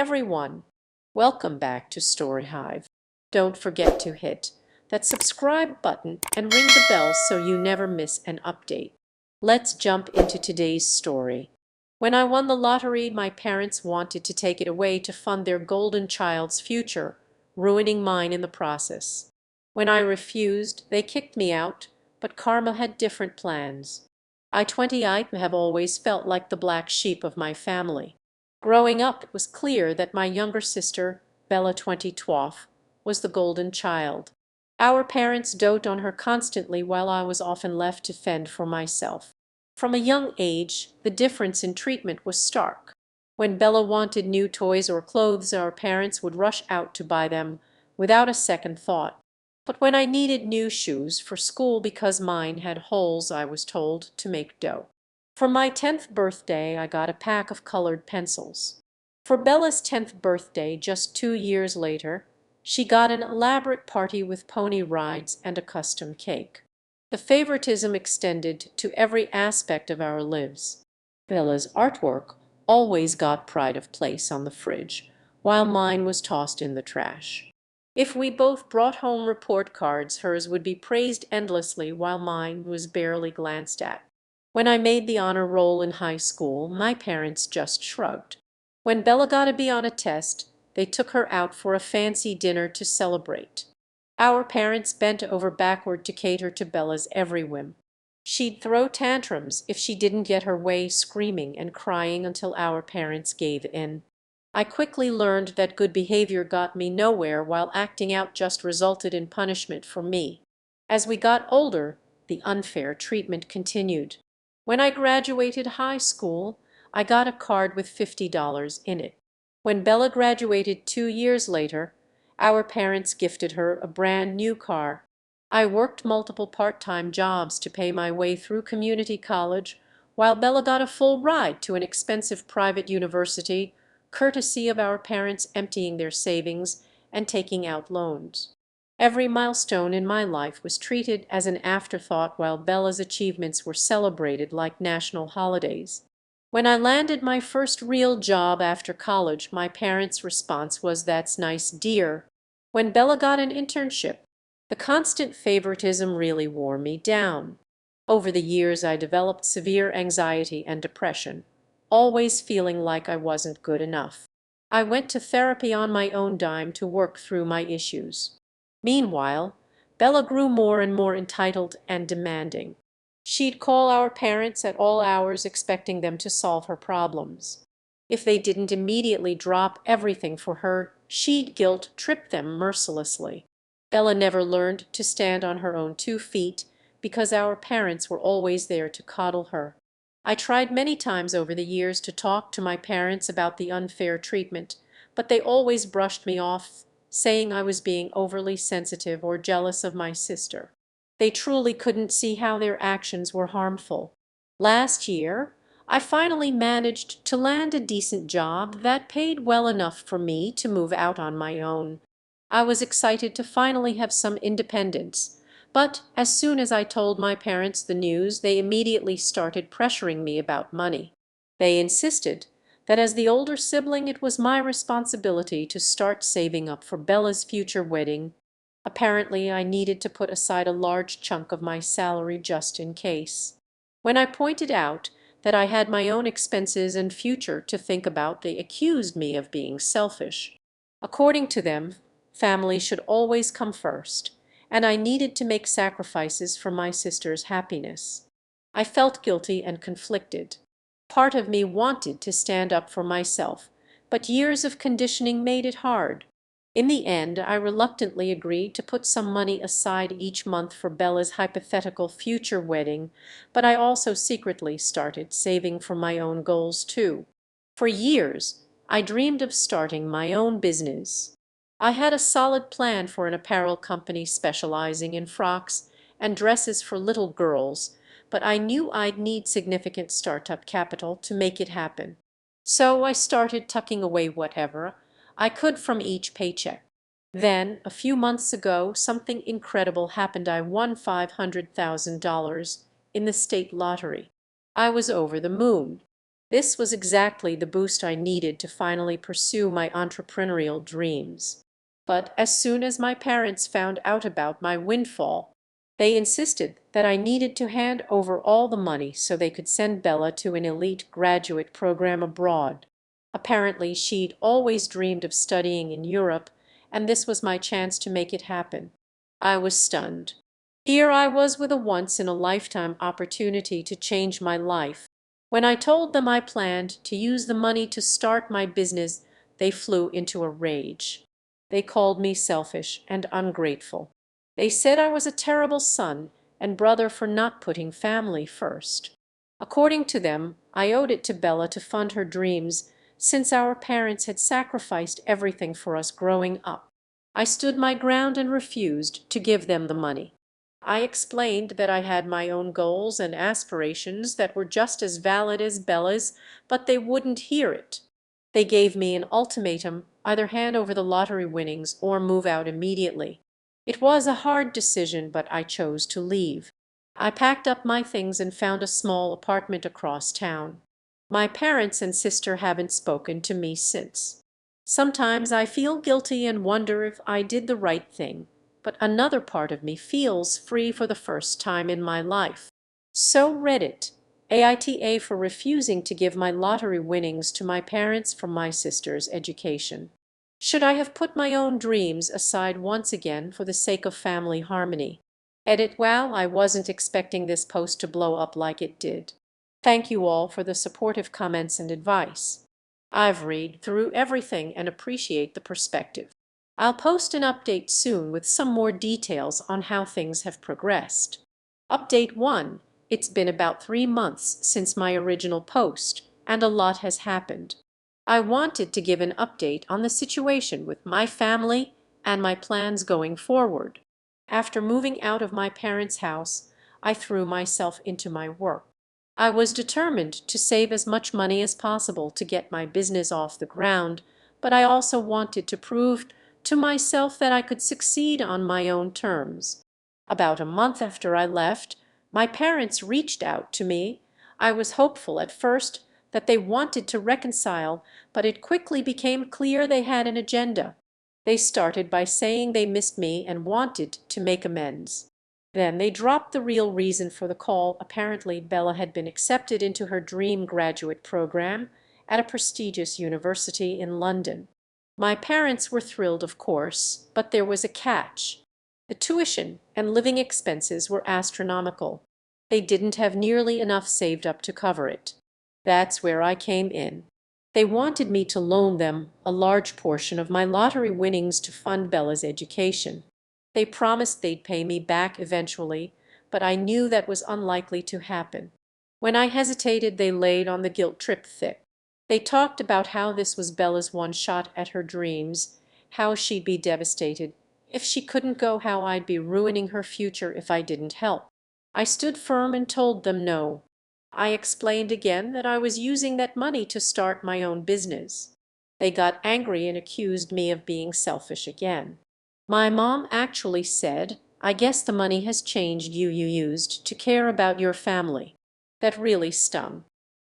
everyone! Welcome back to Story Hive. Don't forget to hit that subscribe button and ring the bell so you never miss an update. Let's jump into today's story. When I won the lottery, my parents wanted to take it away to fund their golden child's future, ruining mine in the process. When I refused, they kicked me out, but karma had different plans. I have always felt like the black sheep of my family. Growing up, it was clear that my younger sister, Bella 2012, was the golden child. Our parents doted on her constantly while I was often left to fend for myself. From a young age, the difference in treatment was stark. When Bella wanted new toys or clothes, our parents would rush out to buy them without a second thought. But when I needed new shoes for school because mine had holes, I was told to make dough. For my 10th birthday, I got a pack of colored pencils. For Bella's 10th birthday, just 2 years later, she got an elaborate party with pony rides and a custom cake. The favoritism extended to every aspect of our lives. Bella's artwork always got pride of place on the fridge, while mine was tossed in the trash. If we both brought home report cards, hers would be praised endlessly while mine was barely glanced at. When I made the honor roll in high school, my parents just shrugged. When Bella got a B on a test, they took her out for a fancy dinner to celebrate. Our parents bent over backward to cater to Bella's every whim. She'd throw tantrums if she didn't get her way, screaming and crying until our parents gave in. I quickly learned that good behavior got me nowhere, while acting out just resulted in punishment for me. As we got older, the unfair treatment continued. When I graduated high school, I got a card with $50 in it. When Bella graduated 2 years later, our parents gifted her a brand new car. I worked multiple part-time jobs to pay my way through community college, while Bella got a full ride to an expensive private university, courtesy of our parents emptying their savings and taking out loans. Every milestone in my life was treated as an afterthought, while Bella's achievements were celebrated like national holidays. When I landed my first real job after college, my parents' response was, "That's nice, dear." When Bella got an internship, the constant favoritism really wore me down. Over the years, I developed severe anxiety and depression, always feeling like I wasn't good enough. I went to therapy on my own dime to work through my issues. Meanwhile, Bella grew more and more entitled and demanding. She'd call our parents at all hours expecting them to solve her problems. If they didn't immediately drop everything for her, she'd guilt-trip them mercilessly. Bella never learned to stand on her own 2 feet because our parents were always there to coddle her. I tried many times over the years to talk to my parents about the unfair treatment, but they always brushed me off, saying I was being overly sensitive or jealous of my sister. They truly couldn't see how their actions were harmful. Last year, I finally managed to land a decent job that paid well enough for me to move out on my own. I was excited to finally have some independence, but as soon as I told my parents the news, they immediately started pressuring me about money. They insisted that as the older sibling, it was my responsibility to start saving up for Bella's future wedding. Apparently, I needed to put aside a large chunk of my salary just in case. When I pointed out that I had my own expenses and future to think about, they accused me of being selfish. According to them, family should always come first, and I needed to make sacrifices for my sister's happiness. I felt guilty and conflicted. Part of me wanted to stand up for myself, but years of conditioning made it hard. In the end, I reluctantly agreed to put some money aside each month for Bella's hypothetical future wedding, but I also secretly started saving for my own goals too. For years, I dreamed of starting my own business. I had a solid plan for an apparel company specializing in frocks and dresses for little girls, but I knew I'd need significant startup capital to make it happen. So I started tucking away whatever I could from each paycheck. Then, a few months ago, something incredible happened. I won $500,000 in the state lottery. I was over the moon. This was exactly the boost I needed to finally pursue my entrepreneurial dreams. But as soon as my parents found out about my windfall, they insisted that I needed to hand over all the money so they could send Bella to an elite graduate program abroad. Apparently, she'd always dreamed of studying in Europe, and this was my chance to make it happen. I was stunned. Here I was with a once-in-a-lifetime opportunity to change my life. When I told them I planned to use the money to start my business, they flew into a rage. They called me selfish and ungrateful. They said I was a terrible son and brother for not putting family first. According to them, I owed it to Bella to fund her dreams since our parents had sacrificed everything for us growing up. I stood my ground and refused to give them the money. I explained that I had my own goals and aspirations that were just as valid as Bella's, but they wouldn't hear it. They gave me an ultimatum: either hand over the lottery winnings or move out immediately. It was a hard decision, but I chose to leave. I packed up my things and found a small apartment across town. My parents and sister haven't spoken to me since. Sometimes I feel guilty and wonder if I did the right thing, but another part of me feels free for the first time in my life. So Reddit, AITA for refusing to give my lottery winnings to my parents for my sister's education. Should I have put my own dreams aside once again for the sake of family harmony? Edit: wow, I wasn't expecting this post to blow up like it did. Thank you all for the supportive comments and advice. I've read through everything and appreciate the perspective. I'll post an update soon with some more details on how things have progressed. Update 1. It's been about 3 months since my original post, and a lot has happened. I wanted to give an update on the situation with my family and my plans going forward. After moving out of my parents' house, I threw myself into my work. I was determined to save as much money as possible to get my business off the ground, but I also wanted to prove to myself that I could succeed on my own terms. About a month after I left, my parents reached out to me. I was hopeful at first that they wanted to reconcile, but it quickly became clear they had an agenda. They started by saying they missed me and wanted to make amends. Then they dropped the real reason for the call. Apparently, Bella had been accepted into her dream graduate program at a prestigious university in London. My parents were thrilled, of course, but there was a catch. The tuition and living expenses were astronomical. They didn't have nearly enough saved up to cover it. That's where I came in. They wanted me to loan them a large portion of my lottery winnings to fund Bella's education. They promised they'd pay me back eventually, but I knew that was unlikely to happen. When I hesitated, they laid on the guilt trip thick. They talked about how this was Bella's one shot at her dreams, how she'd be devastated if she couldn't go, how I'd be ruining her future if I didn't help. I stood firm and told them no. I explained again that I was using that money to start my own business. They got angry and accused me of being selfish again. My mom actually said, "I guess the money has changed you. You used to care about your family." That really stung.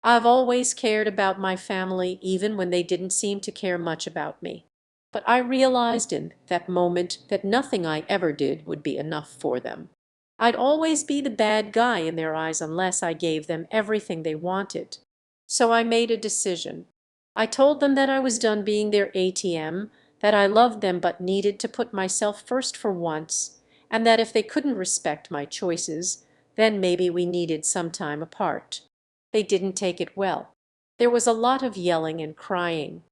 I've always cared about my family, even when they didn't seem to care much about me. But I realized in that moment that nothing I ever did would be enough for them. I'd always be the bad guy in their eyes unless I gave them everything they wanted. So I made a decision. I told them that I was done being their ATM, that I loved them but needed to put myself first for once, and that if they couldn't respect my choices, then maybe we needed some time apart. They didn't take it well. There was a lot of yelling and crying.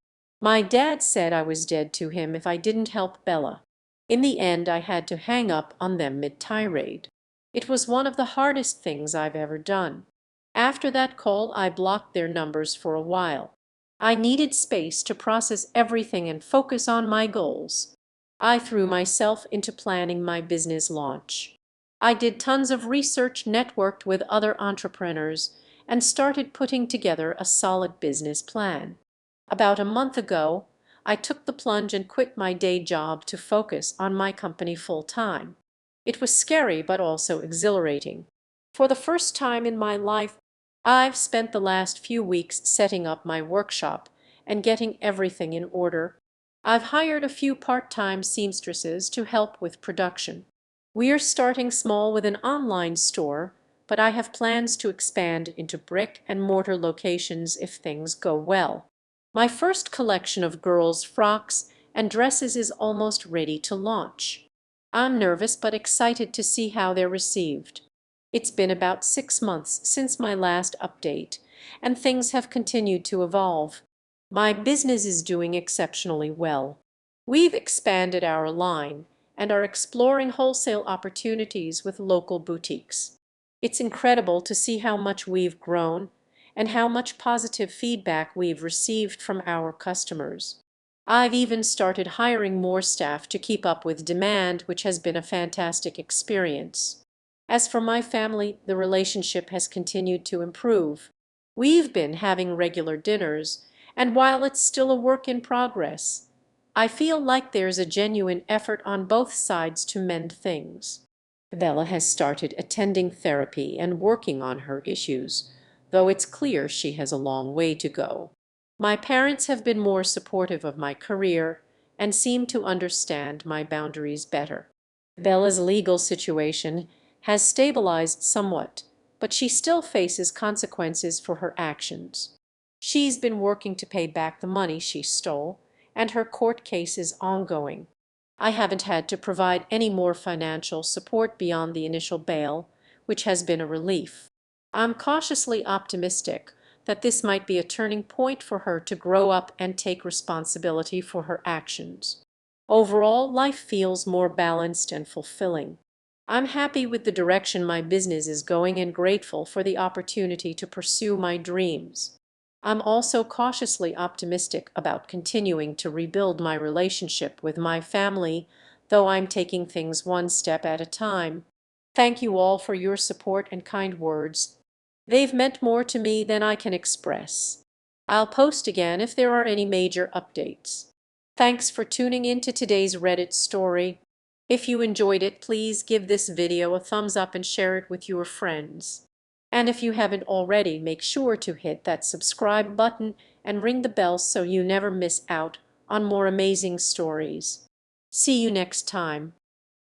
My dad said I was dead to him if I didn't help Bella. In the end, I had to hang up on them mid-tirade. It was one of the hardest things I've ever done. After that call, I blocked their numbers for a while. I needed space to process everything and focus on my goals. I threw myself into planning my business launch. I did tons of research, networked with other entrepreneurs, and started putting together a solid business plan. About a month ago, I took the plunge and quit my day job to focus on my company full-time. It was scary but also exhilarating. For the first time in my life, I've spent the last few weeks setting up my workshop and getting everything in order. I've hired a few part-time seamstresses to help with production. We're starting small with an online store, but I have plans to expand into brick and mortar locations if things go well. My first collection of girls' frocks and dresses is almost ready to launch. I'm nervous but excited to see how they're received. It's been about 6 months since my last update, and things have continued to evolve. My business is doing exceptionally well. We've expanded our line and are exploring wholesale opportunities with local boutiques. It's incredible to see how much we've grown and how much positive feedback we've received from our customers. I've even started hiring more staff to keep up with demand, which has been a fantastic experience. As for my family, the relationship has continued to improve. We've been having regular dinners, and while it's still a work in progress, I feel like there's a genuine effort on both sides to mend things. Bella has started attending therapy and working on her issues, though it's clear she has a long way to go. My parents have been more supportive of my career and seem to understand my boundaries better. Bella's legal situation has stabilized somewhat, but she still faces consequences for her actions. She's been working to pay back the money she stole, and her court case is ongoing. I haven't had to provide any more financial support beyond the initial bail, which has been a relief. I'm cautiously optimistic that this might be a turning point for her to grow up and take responsibility for her actions. Overall, life feels more balanced and fulfilling. I'm happy with the direction my business is going and grateful for the opportunity to pursue my dreams. I'm also cautiously optimistic about continuing to rebuild my relationship with my family, though I'm taking things one step at a time. Thank you all for your support and kind words. They've meant more to me than I can express. I'll post again if there are any major updates. Thanks for tuning in to today's Reddit story. If you enjoyed it, please give this video a thumbs up and share it with your friends. And if you haven't already, make sure to hit that subscribe button and ring the bell so you never miss out on more amazing stories. See you next time.